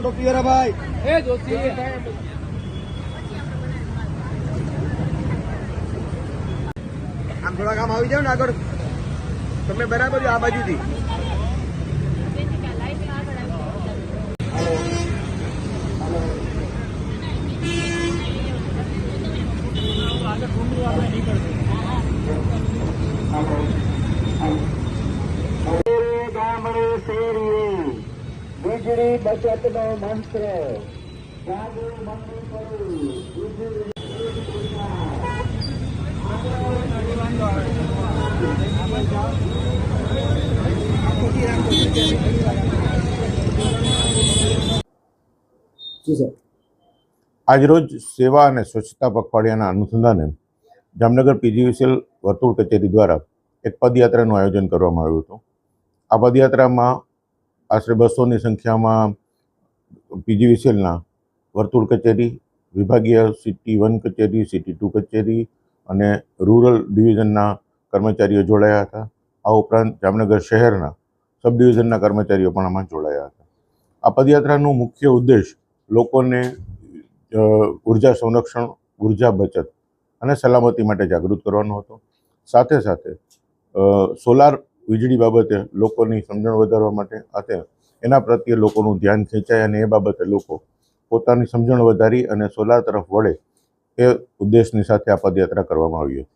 ટોપી વાળા ભાઈ એ જોશી આમ થોડાક આમ આવી જાવ ને આગળ તમે બરાબર આ બાજુથી વીજળી બચતનો મંત્ર આજરોજ સેવા અને સ્વચ્છતા પખવાડિયાના અનુસંધાને જામનગર પીજીવીસીએલ વર્તુળ કચેરી દ્વારા એક પદયાત્રાનું આયોજન કરવામાં આવ્યું હતું. આ પદયાત્રામાં આશરે 200ની સંખ્યામાં પીજીવીસીએલના વર્તુળ કચેરી, વિભાગીય સિટી 1 કચેરી, સિટી 2 કચેરી અને રૂરલ ડિવિઝનના કર્મચારીઓ જોડાયા હતા. આ ઉપરાંત જામનગર શહેરના સબ ડિવિઝનના કર્મચારીઓ પણ આમાં જોડાયા હતા. આ પદયાત્રાનું મુખ્ય ઉદ્દેશ લોકોને ઉર્જા સંરક્ષણ, ઉર્જા બચત અને સલામતી માટે જાગૃત કરવાનો હતો. સાથે સાથે સોલાર વીજળી બાબતે લોકોની સમજણ વધારવા માટે અને એના પ્રત્યે લોકોનું ધ્યાન ખેંચાય અને એ બાબતે લોકો પોતાની સમજણ વધારી અને સોલાર તરફ વળે એ ઉદ્દેશની સાથે આ પદયાત્રા કરવામાં આવી હતી.